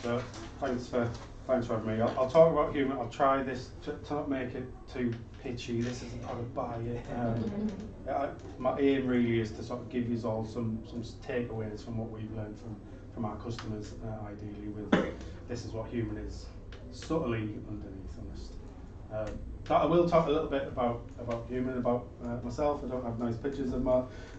So thanks for having me. I'll talk about humour. I'll try this to not make it too pitchy. This isn't how to buy it. My aim really is to sort of give you all some takeaways from what we've learned from our customers. Ideally, with this is what human is subtly underneath, honest. But I will talk a little bit about human, about myself. I don't have nice pictures of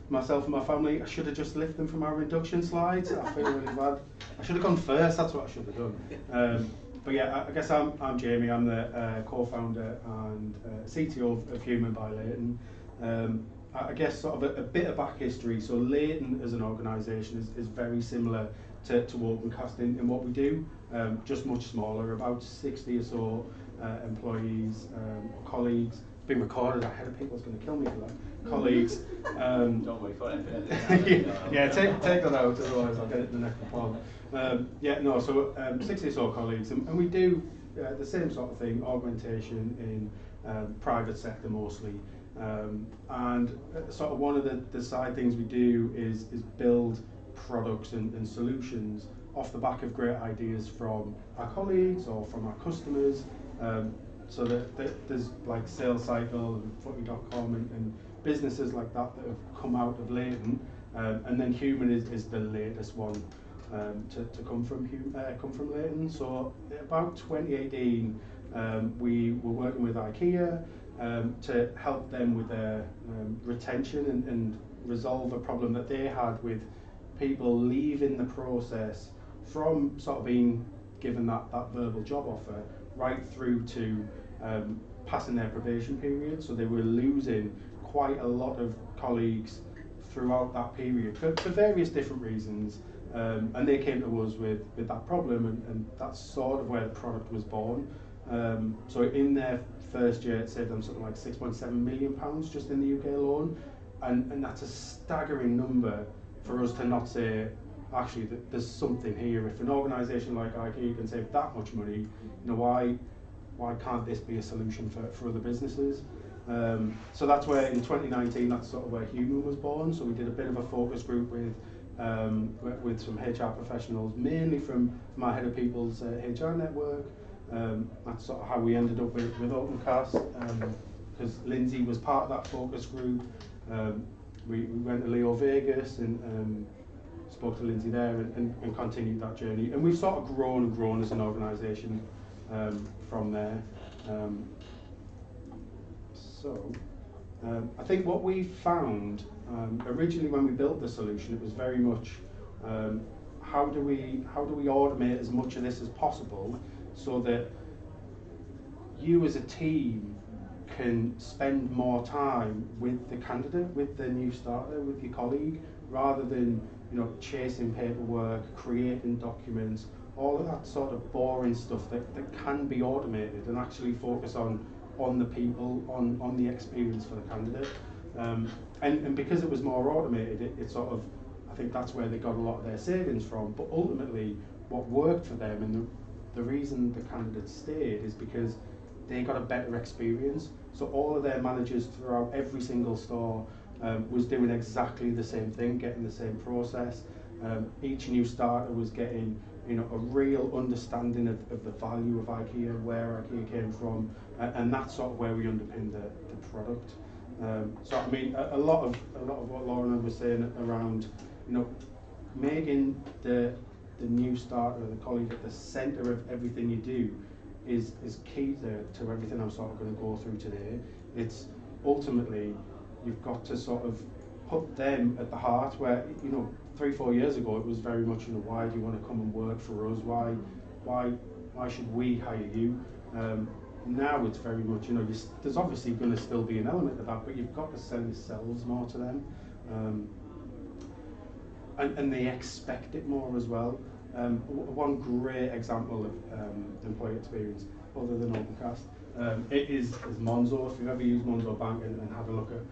myself and my family. I should have just lifted them from our induction slides. I feel really bad. I should have gone first. That's what I should have done. But yeah, I guess I'm Jamie. I'm the co-founder and CTO of Human by Leighton. I guess sort of a bit of back history. So Leighton as an organisation is very similar to Opencast in what we do, just much smaller, about 60 or so employees, colleagues. It's been recorded. I had people was going to kill me for that. Colleagues. Don't wait for it. Yeah, take that out, otherwise I'll get it in the next one. So 60 or so colleagues, and we do the same sort of thing, augmentation in private sector mostly. And sort of one of the side things we do is build products and solutions off the back of great ideas from our colleagues or from our customers. So that there's like Sales Cycle and Footy.com and businesses like that have come out of Leighton, and then Human is the latest one to come from Leighton. So about 2018, we were working with IKEA to help them with their retention and resolve a problem that they had with people leaving the process from sort of being given that verbal job offer right through to passing their probation period. So they were losing quite a lot of colleagues throughout that period for various different reasons, and they came to us with that problem, and that's sort of where the product was born. So in their first year it saved them something like £6.7 million just in the UK alone, and that's a staggering number for us to not say, actually, there's something here. If an organisation like IKEA can save that much money, why can't this be a solution for other businesses? So that's where in 2019, that's sort of where Human was born. So we did a bit of a focus group with some HR professionals, mainly from my Head of People's HR network. That's sort of how we ended up with Opencast, because Lindsay was part of that focus group. We went to Leo Vegas and spoke to Lindsay there and continued that journey. And we've sort of grown as an organisation from there. I think what we found originally when we built the solution, it was very much how do we automate as much of this as possible so that you as a team can spend more time with the candidate, with the new starter, with your colleague, rather than chasing paperwork, creating documents, all of that sort of boring stuff that can be automated, and actually focus on the people, on the experience for the candidate. And because it was more automated, it sort of, I think that's where they got a lot of their savings from. But ultimately, what worked for them, and the reason the candidates stayed, is because they got a better experience. So all of their managers throughout every single store was doing exactly the same thing, getting the same process. Each new starter was getting a real understanding of the value of IKEA, where IKEA came from, and that's sort of where we underpin the product. So I mean, a lot of what Lauren was saying around making the new starter, the colleague, at the centre of everything you do is key to everything I'm sort of going to go through today. It's ultimately, you've got to sort of put them at the heart, where 3-4 years ago it was very much why do you want to come and work for us, why should we hire you? Now it's very much there's obviously going to still be an element of that, but you've got to sell yourselves more to them, and they expect it more as well. One great example of employee experience, other than Opencast, it is Monzo. If you've ever used Monzo Bank and have a look at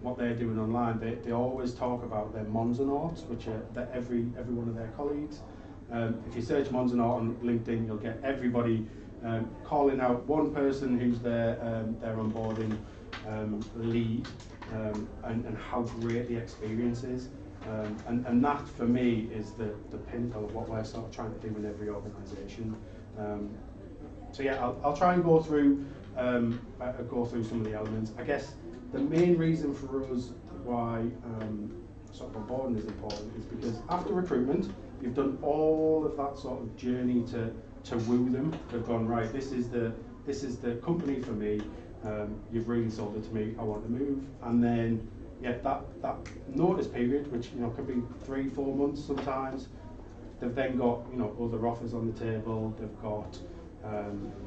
what they're doing online, they always talk about their Monzonauts, which are every one of their colleagues. If you search Monzonaut on LinkedIn, you'll get everybody calling out one person who's their onboarding lead, and how great the experience is. And that for me is the pinnacle of what we're sort of trying to do in every organisation. So yeah, I'll try and go through some of the elements. I guess the main reason for us why sort of onboarding is important is because after recruitment, you've done all of that sort of journey to woo them. They've gone, right, this is the company for me. You've really sold it to me. I want to move. And then yeah, that notice period, which can be 3-4 months sometimes. They've then got other offers on the table. They've got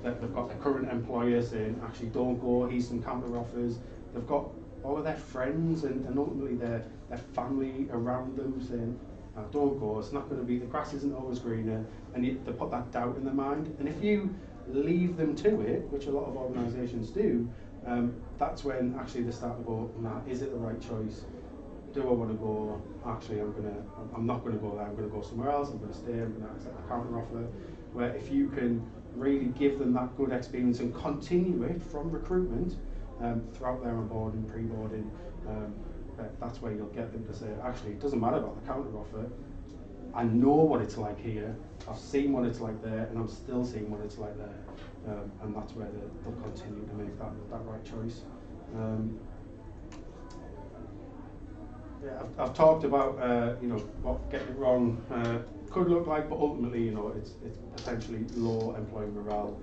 their current employer saying, actually don't go, here's some counter offers. They've got all of their friends and ultimately their family around them saying, don't go, it's not going to be, the grass isn't always greener, and they put that doubt in their mind. And if you leave them to it, which a lot of organisations do, that's when actually they start to go, nah, is it the right choice? Do I want to go? Actually, I'm not going to go there. I'm going to go somewhere else. I'm going to stay. I'm going to accept the counter offer. Where if you can really give them that good experience and continue it from recruitment throughout their onboarding, pre-boarding, that's where you'll get them to say, actually, it doesn't matter about the counter offer. I know what it's like here. I've seen what it's like there, and I'm still seeing what it's like there. And that's where they'll continue to make that right choice. Yeah, I've talked about what getting it wrong could look like, but ultimately, it's potentially low employee morale,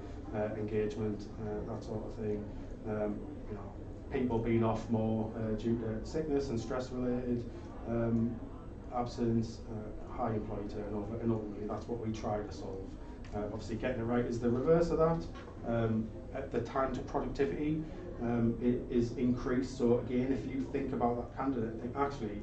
engagement, that sort of thing. People being off more due to sickness and stress related, absence, high employee turnover, and ultimately that's what we try to solve. Obviously, getting it right is the reverse of that. At the time to productivity, it is increased. So again, if you think about that candidate, think actually,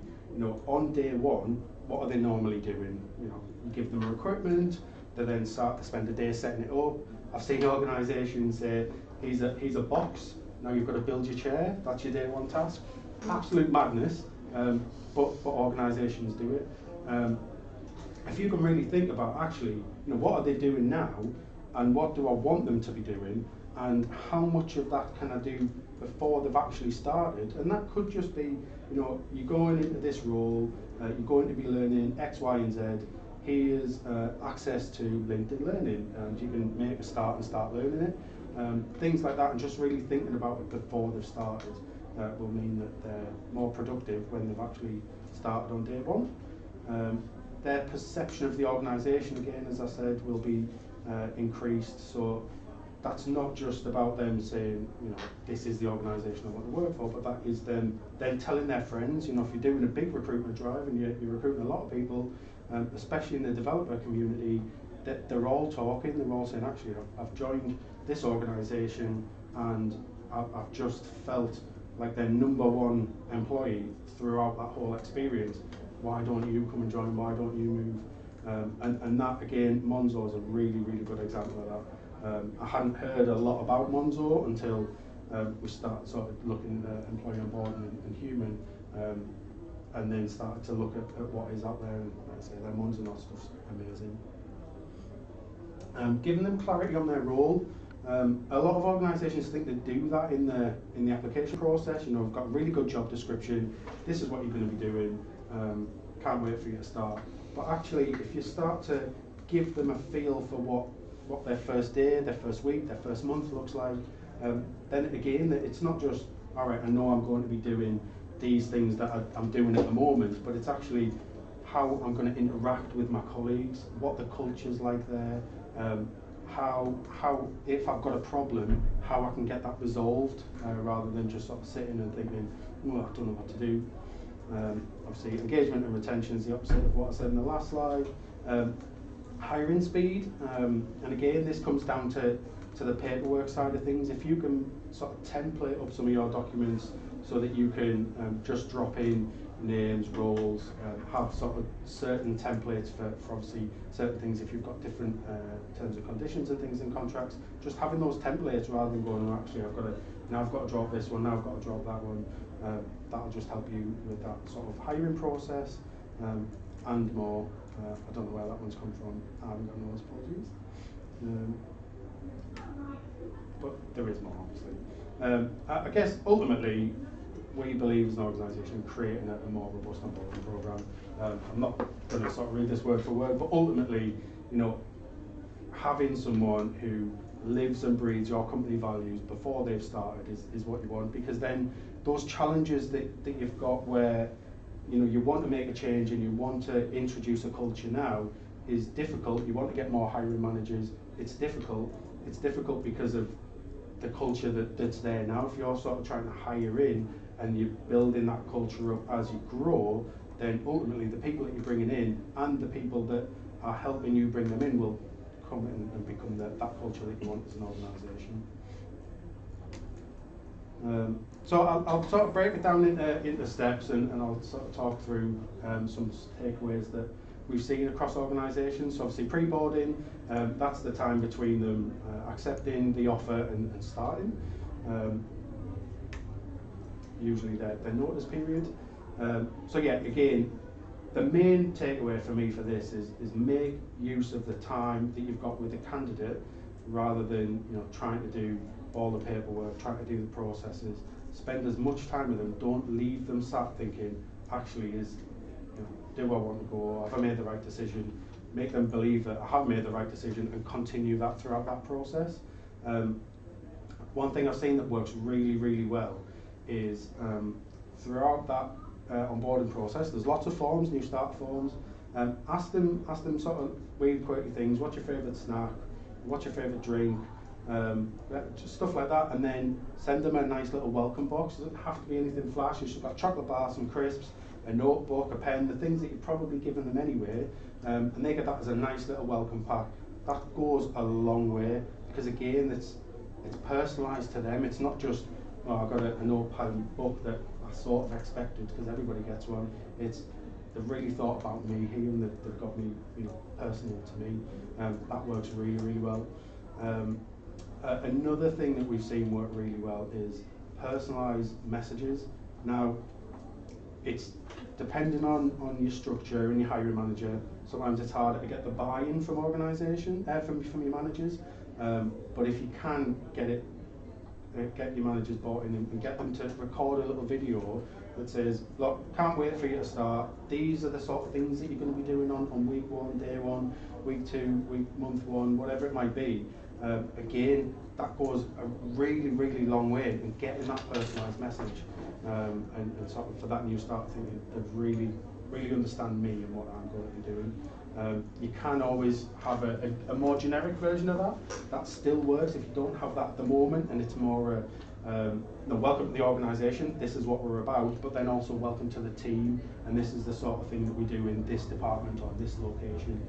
on day one, what are they normally doing? You give them equipment, they then start to spend a day setting it up. I've seen organisations say, here's a box, now you've got to build your chair, that's your day one task. Absolute madness, but organisations do it. If you can really think about actually, what are they doing now, and what do I want them to be doing, and how much of that can I do before they've actually started? And that could just be, you're going into this role, you're going to be learning X, Y, and Z. Here's access to LinkedIn Learning, and you can make a start and start learning it. Things like that, and just really thinking about it before they've started will mean that they're more productive when they've actually started on day one. Their perception of the organisation, again, as I said, will be increased. So that's not just about them saying, this is the organisation I want to work for, but that is them then telling their friends. If you're doing a big recruitment drive and you're recruiting a lot of people, especially in the developer community, that they're all talking, they're all saying, actually, I've joined this organisation and I've just felt like their number one employee throughout that whole experience. Why don't you come and join? Why don't you move? And that, again, Monzo is a really, really good example of that. I hadn't heard a lot about Monzo until we started sort of looking at employee onboarding and human, and then started to look at what is out there, and like I say, their Monzo stuff's amazing. Giving them clarity on their role. A lot of organisations think they do that in the application process. I've got a really good job description. This is what you're going to be doing. Can't wait for you to start. But actually, if you start to give them a feel for what their first day, their first week, their first month looks like, then again, it's not just, all right, I know I'm going to be doing these things that I'm doing at the moment, but it's actually how I'm going to interact with my colleagues, what the culture's like there, how if I've got a problem, how I can get that resolved, rather than just sort of sitting and thinking, oh, I don't know what to do. Obviously, engagement and retention is the opposite of what I said in the last slide. Hiring speed, and again, this comes down to the paperwork side of things. If you can sort of template up some of your documents so that you can just drop in names, roles, have sort of certain templates for obviously certain things. If you've got different terms and conditions and things in contracts, just having those templates rather than going, oh, actually I've got to drop this one, now I've got to drop that one. That'll just help you with that sort of hiring process and more. I don't know where that one's come from. I haven't got those, apologies. But there is more, obviously. I guess ultimately, we believe as an organisation in creating a more robust onboarding programme. I'm not going to sort of read this word for word, but ultimately, you know, having someone who lives and breathes your company values before they've started is what you want, because then those challenges that you've got where, you know, you want to make a change and you want to introduce a culture now is difficult. You want to get more hiring managers. It's difficult. It's difficult because of the culture that's there now. If you're sort of trying to hire in and you're building that culture up as you grow, then ultimately the people that you're bringing in and the people that are helping you bring them in will come in and become that culture that you want as an organisation. So I'll sort of break it down into steps, and I'll sort of talk through some takeaways that we've seen across organisations. So obviously pre-boarding, that's the time between them accepting the offer and starting. Usually their notice period. So yeah, again, the main takeaway for me for this is make use of the time that you've got with the candidate, rather than, you know, trying to do all the paperwork, trying to do the processes. Spend as much time with them. Don't leave them sat thinking, actually, you know, do I want to go? Have I made the right decision? Make them believe that I have made the right decision and continue that throughout that process. One thing I've seen that works really, really well is throughout that onboarding process, there's lots of forms, new start forms. Ask them sort of weird, quirky things. What's your favourite snack? What's your favourite drink? Just stuff like that, and then send them a nice little welcome box. It doesn't have to be anything flashy. It's just got a chocolate bar, some crisps, a notebook, a pen, the things that you've probably given them anyway, and they get that as a nice little welcome pack. That goes a long way, because again, it's personalised to them. It's not just, oh, I've got a notepad and book that I sort of expected, because everybody gets one. It's, they've really thought about me here, and they've got me, you know, personal to me. That works really, really well. Another thing that we've seen work really well is personalised messages. Now, it's depending on your structure and your hiring manager. Sometimes it's harder to get the buy-in from from your managers. But if you can get your managers bought in and get them to record a little video that says, look, can't wait for you to start. These are the sort of things that you're going to be doing on week 1, day 1, week 2, month 1, whatever it might be. Again, that goes a really, really long way in getting that personalised message, and sort of for that new start thinking they really, really understand me and what I'm going to be doing. You can always have a more generic version of that. That still works if you don't have that at the moment, and it's more welcome to the organisation, this is what we're about, but then also welcome to the team, and this is the sort of thing that we do in this department or this location.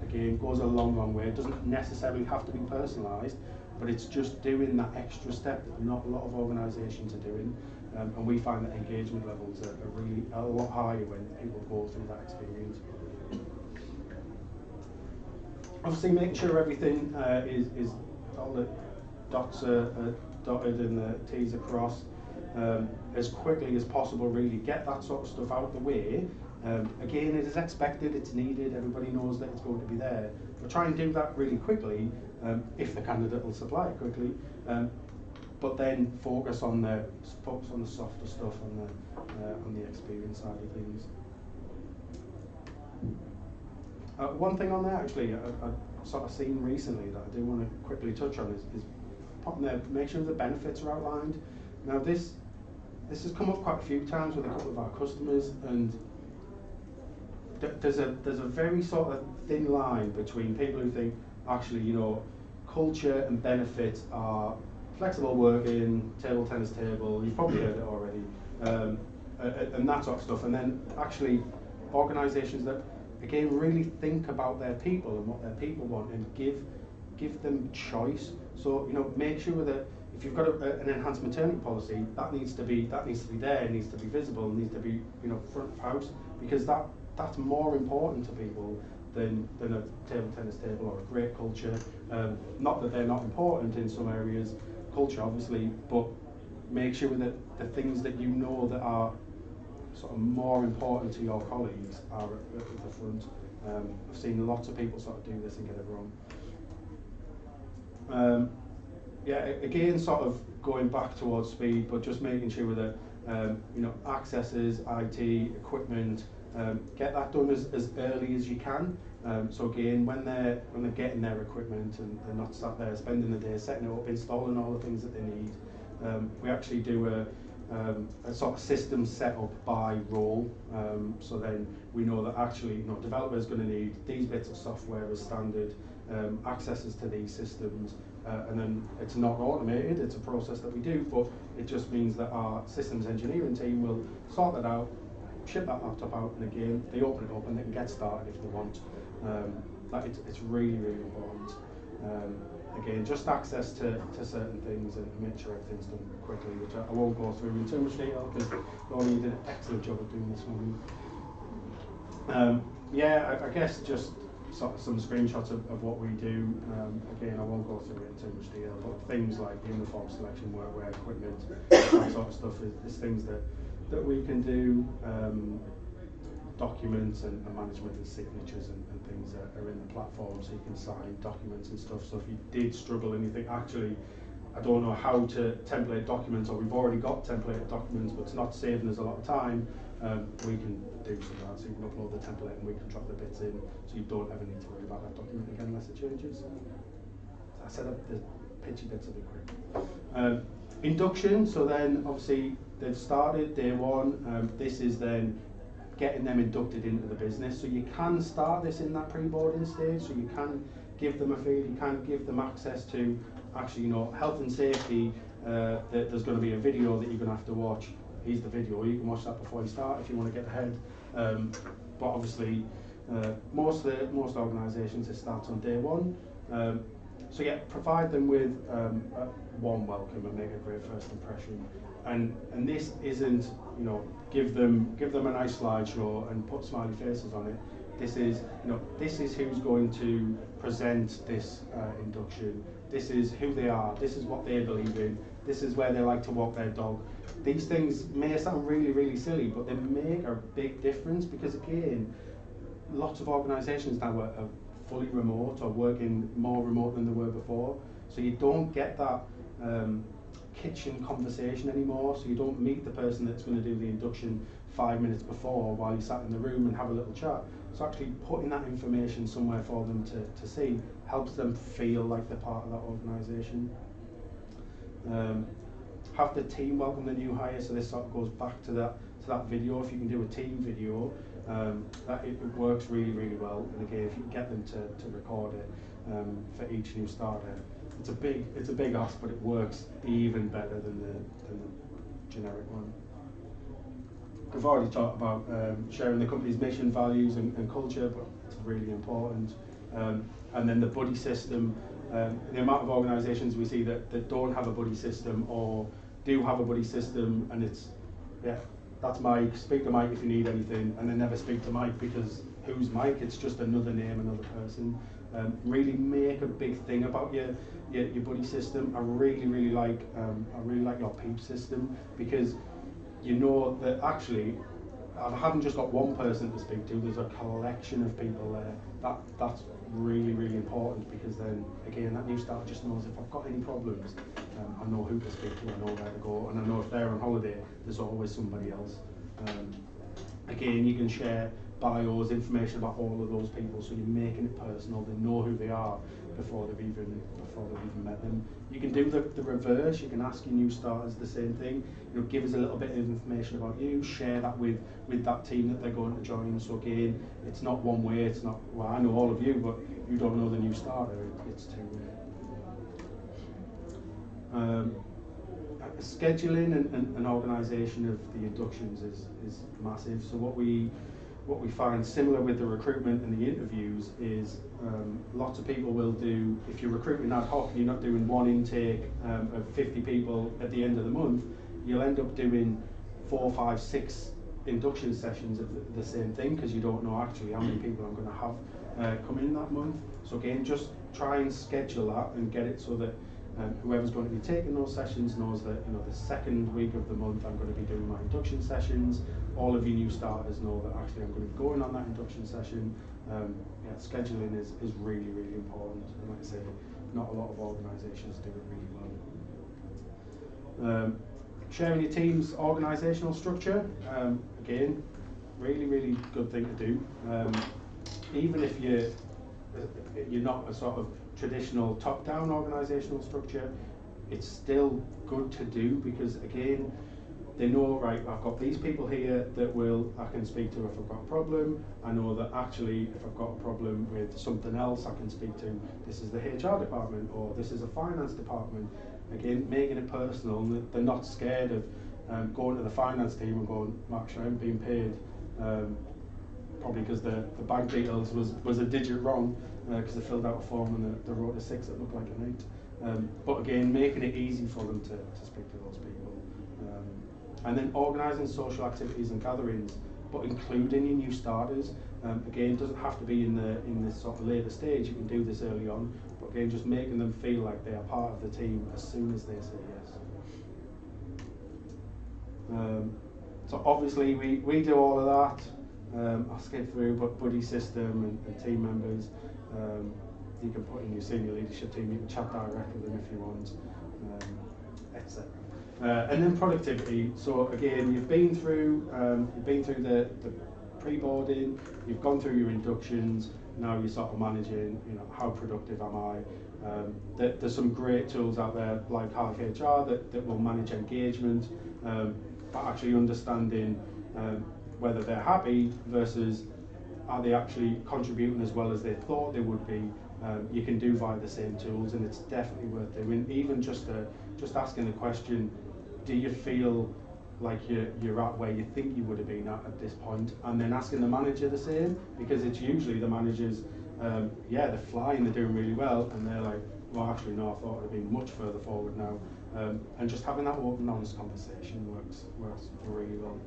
Again, goes a long, long way. It doesn't necessarily have to be personalised, but it's just doing that extra step that not a lot of organisations are doing, and we find that engagement levels are really a lot higher when people go through that experience. Obviously, making sure everything is all the dots are dotted and the T's are crossed as quickly as possible. Really get that sort of stuff out of the way. Again, it is expected, it's needed, everybody knows that it's going to be there. But try and do that really quickly, if the candidate will supply it quickly. But then focus on the softer stuff, on the experience side of things. One thing on there actually, I've sort of seen recently that I do want to quickly touch on is popping there, make sure the benefits are outlined. Now this has come up quite a few times with a couple of our customers, and there's a very sort of thin line between people who think, actually, you know, culture and benefits are flexible working, table tennis table, you've probably heard it already, and that sort of stuff, and then actually organisations that, again, really think about their people and what their people want, and give them choice. So, you know, make sure that if you've got an enhanced maternity policy, that needs to be there, it needs to be visible, it needs to be, you know, front of house, because that's more important to people than a table tennis table or a great culture. Not that they're not important in some areas, culture obviously, but make sure that the things that you know that are sort of more important to your colleagues are at the front. I've seen lots of people sort of do this and get it wrong. Yeah, again, sort of going back towards speed, but just making sure that you know, accesses, IT, equipment, get that done as early as you can. So again, when they're getting their equipment and they're not sat there spending the day setting it up, installing all the things that they need, we actually do a sort of system set up by role. So then we know that actually, you know, developers going to need these bits of software as standard, accesses to these systems, and then it's not automated, it's a process that we do, but it just means that our systems engineering team will sort that out, ship that laptop out, and again, they open it up and they can get started if they want. It's really, really important. Again, just access to certain things and make sure everything's done quickly, which I won't go through in too much detail because Ronnie did an excellent job of doing this one. Yeah, I guess just sort of some screenshots of what we do. Again, I won't go through it in too much detail, but things like uniform selection, workwear, equipment, that sort of stuff is things that we can do. Documents and management and signatures and things that are in the platform, so you can sign documents and stuff. So if you did struggle and you think, actually, I don't know how to template documents, or we've already got templated documents but it's not saving us a lot of time, we can do some of that. So you can upload the template and we can drop the bits in, so you don't ever need to worry about that document again unless it changes. I said the pitchy bits will be quick. Induction, so then obviously they've started day one. This is then getting them inducted into the business. So you can start this in that pre-boarding stage, so you can give them a feel, you can give them access to actually, you know, health and safety. There's going to be a video that you're going to have to watch. Here's the video, you can watch that before you start if you want to get ahead. But obviously, most organisations, it starts on day one. So yeah, provide them with a warm welcome and make a great first impression. And this isn't, you know, give them a nice slideshow and put smiley faces on it. This is, you know, this is who's going to present this induction. This is who they are. This is what they believe in. This is where they like to walk their dog. These things may sound really, really silly, but they make a big difference because, again, lots of organisations now are fully remote or working more remote than they were before. So you don't get that kitchen conversation anymore. So you don't meet the person that's going to do the induction 5 minutes before while you sat in the room and have a little chat. So actually putting that information somewhere for them to see helps them feel like they're part of that organisation. Have the team welcome the new hire. So this sort of goes back to that video. If you can do a team video, that it works really, really well. And again, if you can get them to record it for each new starter, it's a big ask, but it works even better than the generic one. We've already talked about sharing the company's mission, values, and culture, but it's really important. And then the buddy system. The amount of organisations we see that don't have a buddy system or do have a buddy system, and it's, yeah, that's Mike, speak to Mike if you need anything, and then never speak to Mike because who's Mike? It's just another name, another person. Really make a big thing about your buddy system. I really like your PEEP system, because you know that actually I haven't just got one person to speak to, there's a collection of people there. That's really, really important, because then again that new starter just knows if I've got any problems, I know who to speak to, I know where to go, and I know if they're on holiday there's always somebody else. Again, you can share bios, information about all of those people, so you're making it personal. They know who they are before they've even met them. You can do the reverse. You can ask your new starters the same thing. You know, give us a little bit of information about you. Share that with that team that they're going to join. So again, it's not one way. It's not, well, I know all of you, but you don't know the new starter. It's two way. Scheduling and organisation of the inductions is massive. So what we find similar with the recruitment and the interviews is lots of people will do, if you're recruiting ad hoc and you're not doing one intake of 50 people at the end of the month, you'll end up doing 4, 5, 6 induction sessions of the same thing, because you don't know actually how many people I'm going to have come in that month. So again, just try and schedule that and get it so that whoever's going to be taking those sessions knows that, you know, the second week of the month I'm going to be doing my induction sessions. All of you new starters know that actually I'm going to be going on that induction session. Yeah, scheduling is really, really important, and like I say, not a lot of organisations do it really well. Sharing your team's organisational structure, again, really good thing to do. Even if you're not a sort of traditional top-down organisational structure, it's still good to do, because again, they know, right, I've got these people here that I can speak to if I've got a problem. I know that actually if I've got a problem with something else, I can speak to, this is the HR department, or this is a finance department. Again, making it personal. They're not scared of going to the finance team and going, well, actually I'm being paid, probably because the bank details was a digit wrong, because they filled out a form and they wrote a 6 that looked like an 8. But again, making it easy for them to speak to those people. And then organising social activities and gatherings, but including your new starters. Again, it doesn't have to be in this sort of later stage, you can do this early on, but again, just making them feel like they are part of the team as soon as they say yes. So obviously we do all of that. I'll skip through, but buddy system and team members. You can put in your senior leadership team, you can chat direct with them if you want, etc. And then productivity. So again, you've been through the pre-boarding, you've gone through your inductions. Now you're sort of managing, how productive am I? There's some great tools out there like Hive HR that will manage engagement, but actually understanding whether they're happy versus are they actually contributing as well as they thought they would be. You can do via the same tools, and it's definitely worth doing. Even just asking the question, do you feel like you're at where you think you would have been at this point, and then asking the manager the same, because it's usually the managers, they're flying, they're doing really well, and they're like, well, actually no, I thought I'd have been much further forward now. And just having that open, honest conversation works really well.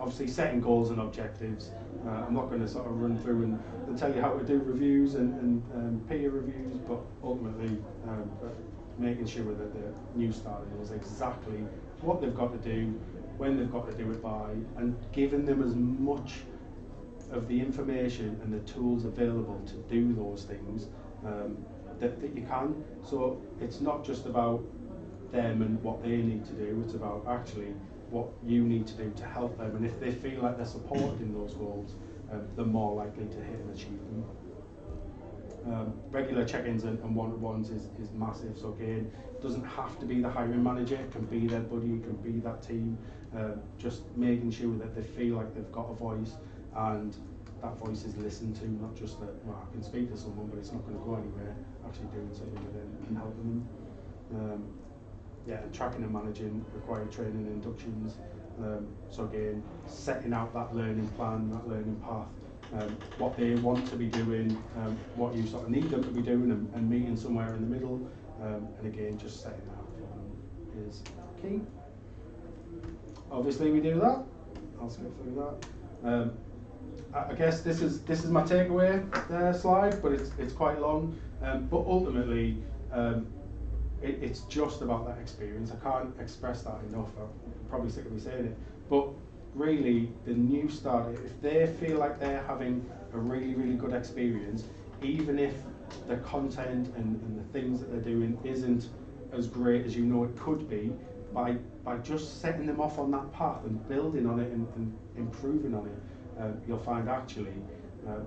Obviously setting goals and objectives. I'm not going to sort of run through and tell you how to do reviews and peer reviews, but ultimately making sure that the new starter knows exactly what they've got to do, when they've got to do it by, and giving them as much of the information and the tools available to do those things that you can. So it's not just about them and what they need to do, it's about actually what you need to do to help them, and if they feel like they're supported in those goals, they're more likely to hit and achieve them. Regular check-ins and one-to-ones is massive. So again, it doesn't have to be the hiring manager, it can be their buddy, it can be that team. Just making sure that they feel like they've got a voice, and that voice is listened to, not just that, well, I can speak to someone but it's not going to go anywhere. Actually doing something with it and helping them. Tracking and managing required training and inductions. So again, setting out that learning plan, that learning path, what they want to be doing, what you sort of need them to be doing, and meeting somewhere in the middle. And again, just setting that for them is key. Obviously we do that. I'll skip through that. I guess this is my takeaway slide, but it's quite long. But ultimately, it's just about that experience. I can't express that enough. I'm probably sick of me saying it, but really, the new starter, if they feel like they're having a really good experience, even if the content and the things that they're doing isn't as great as you know it could be, by just setting them off on that path and building on it and improving on it, you'll find actually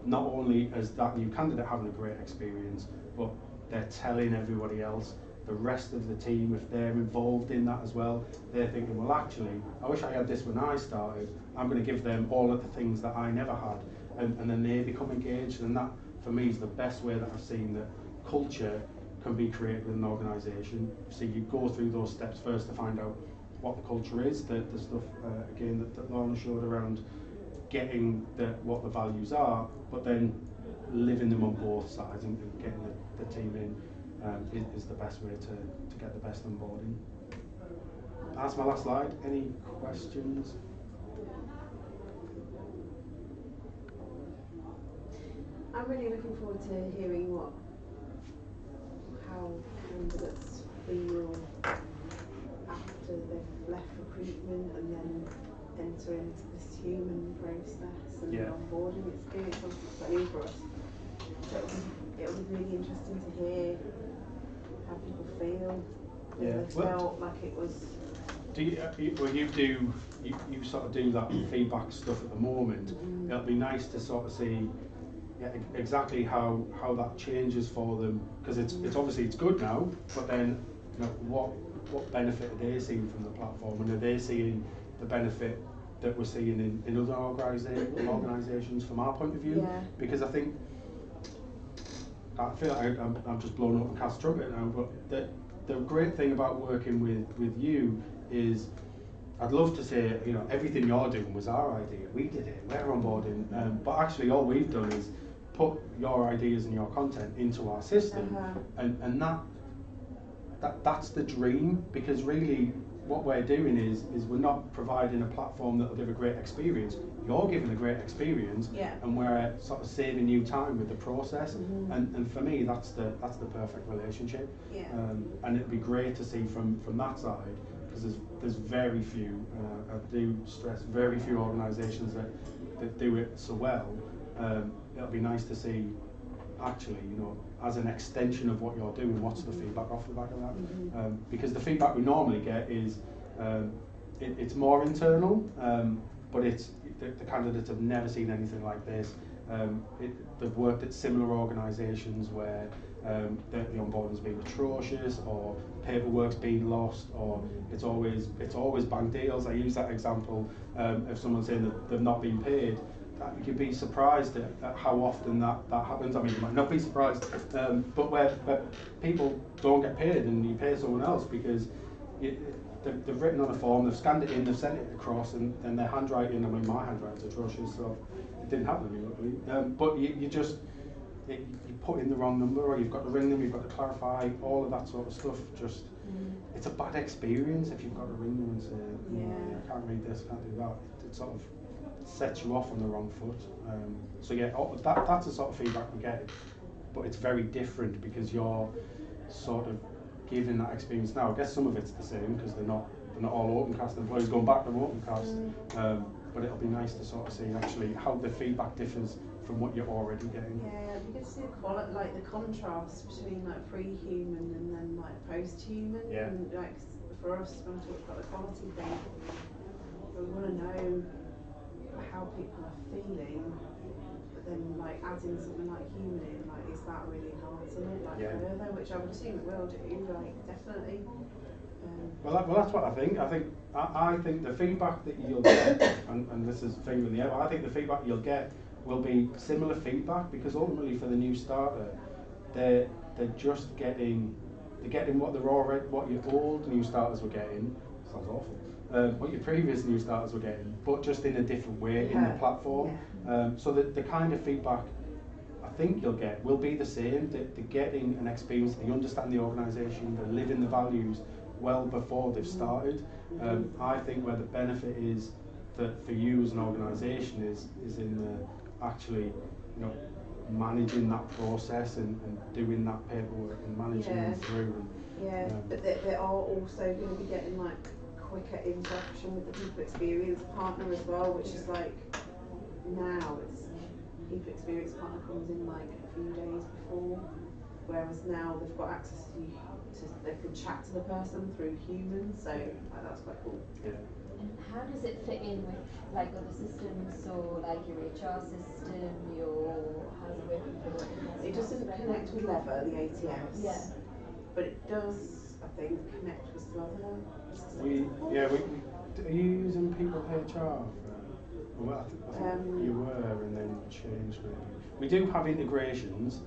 not only is that new candidate having a great experience, but they're telling everybody else, the rest of the team, if they're involved in that as well, they're thinking, well, actually, I wish I had this when I started. I'm going to give them all of the things that I never had, and then they become engaged. And that, for me, is the best way that I've seen that culture can be created with an organisation. So you go through those steps first to find out what the culture is, the stuff again that Lorna showed around getting what the values are, but then living them on both sides and getting the team in. Is the best way to get the best onboarding. That's my last slide. Any questions? I'm really looking forward to hearing how candidates feel after they've left recruitment and then enter into this human process and onboarding experience. Obviously it's new for us. So it would be really interesting to hear how people feel. They felt like it was Do you sort of do that feedback stuff at the moment? It'll be nice to sort of see exactly how that changes for them, because it's obviously it's good now, but then what benefit are they seeing from the platform, and are they seeing the benefit that we're seeing in other organisations from our point of view? Yeah. Because I think I feel like I'm just blown up and cast trumpet now, but the great thing about working with you is I'd love to say, everything you're doing was our idea. We did it. We're onboarding. But actually, all we've done is put your ideas and your content into our system, and that's the dream. Because really, what we're doing is we're not providing a platform that will give a great experience. You're giving a great experience, and we're sort of saving you time with the process. And for me, that's the perfect relationship. And it'd be great to see from that side. Because there's very few, I do stress, very few organisations that do it so well. It'll be nice to see, actually, as an extension of what you're doing, what's the feedback off the back of that? Because the feedback we normally get is, it's more internal, but it's the candidates have never seen anything like this. They've worked at similar organisations where the onboarding's been atrocious, or paperwork's been lost, or it's always bank deals. I use that example of someone saying that they've not been paid. You'd be surprised at how often that happens. I mean, you might not be surprised, but where people don't get paid and you pay someone else because they've written on a form, they've scanned it in, they've sent it across, and then their handwriting, I mean, my handwriting's atrocious, so it didn't happen to me, luckily. But you put in the wrong number, or you've got to ring them, you've got to clarify, all of that sort of stuff. It's a bad experience if you've got to ring them and say, I can't read this, can't do that. It sort of sets you off on the wrong foot. That's the sort of feedback we get, but it's very different because you're sort of giving that experience now. I guess some of it's the same because they're not all OpenCast employees going back to OpenCast, but it'll be nice to sort of see actually how the feedback differs from what you're already getting. Yeah, you get to see the quality, like the contrast between like pre-human and then like post-human. Yeah. And like for us, when we talk about the quality thing, we want to know how people are feeling, but then like adding something like human in, like is that really enhancing it further, which I would assume it will do, like definitely. Well, that's what I think. I think the feedback that you'll get, and this is finger in the air, I think the feedback you'll get will be similar feedback, because ultimately for the new starter, they're just getting what your old new starters were getting. Sounds awful. What your previous new starters were getting, but just in a different way in the platform. So the kind of feedback I think you'll get will be the same. They're getting an experience, they understand the organisation, they're living the values well before they've started. I think where the benefit is that for you as an organisation is in the actually, managing that process and doing that paperwork and managing them through. But they are also going to be getting like quicker interaction with the people experience partner as well, which is like now it's people experience partner comes in like a few days before, whereas now they've got access to they can chat to the person through humans, so that's quite cool. And how does it fit in with like other systems, or like your HR system, how does it work with It doesn't connect with Lever, the ATS, but it does, I think, connect with some other systems. Are you using People HR? Well, I think you were, and then changed maybe. We do have integrations.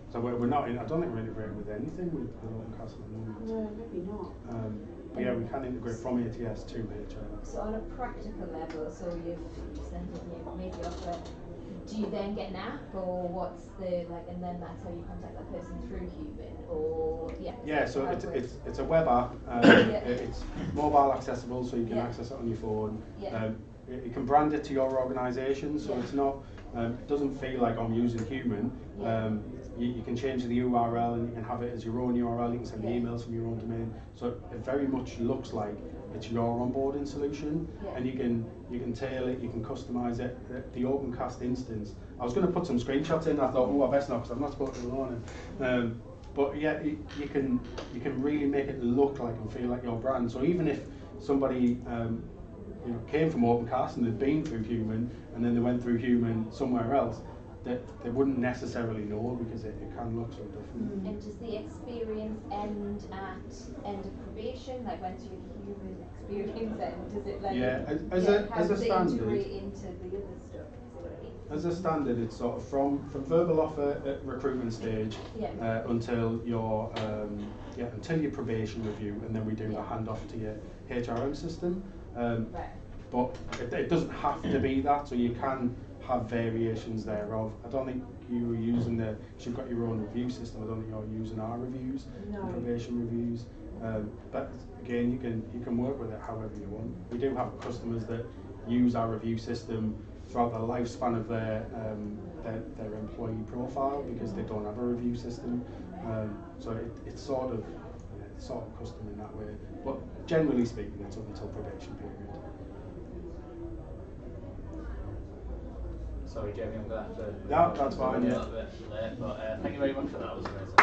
So we're not in. I don't think we're integrating with anything with OpenCast at the moment. No, maybe not. But yeah, we can integrate from ATS to HR. So on a practical level, so you've sent it, you've made the offer. Do you then get an app, or what's the and then that's how you contact that person through human, or so it's a web app. It's mobile accessible, so you can access it on your phone. You can brand it to your organisation, so it's not. It doesn't feel like I'm using human. You can change the URL and you can have it as your own URL. You can send emails from your own domain. So it very much looks like it's your onboarding solution, and you can tailor it, you can customise it. The OpenCast instance. I was going to put some screenshots in. I thought, I best not, because I'm not supposed to learn it. But yeah, you can really make it look like and feel like your brand. So even if somebody came from Opencast and they'd been through human, and then they went through human somewhere else, that they wouldn't necessarily know, because it can look so different. And does the experience end at end of probation? Like, when's your human experience end? Does it like As how a does it standard, integrate into the other stuff? as a standard, it's sort of from verbal offer at recruitment stage until your probation review, and then we do the handoff to your HRM system. Right. But it doesn't have to be that, so you can have variations thereof. I don't think you were using you've got your own review system. I don't think you're using our reviews, probation reviews. But again, you can work with it however you want. We do have customers that use our review system throughout the lifespan of their employee profile, because they don't have a review system. So it's sort of custom in that way. But generally speaking, it's up until probation period. Sorry, Jamie, I'm going to have to... Yeah, that's fine, a little bit late, but thank you very much for that. That was amazing.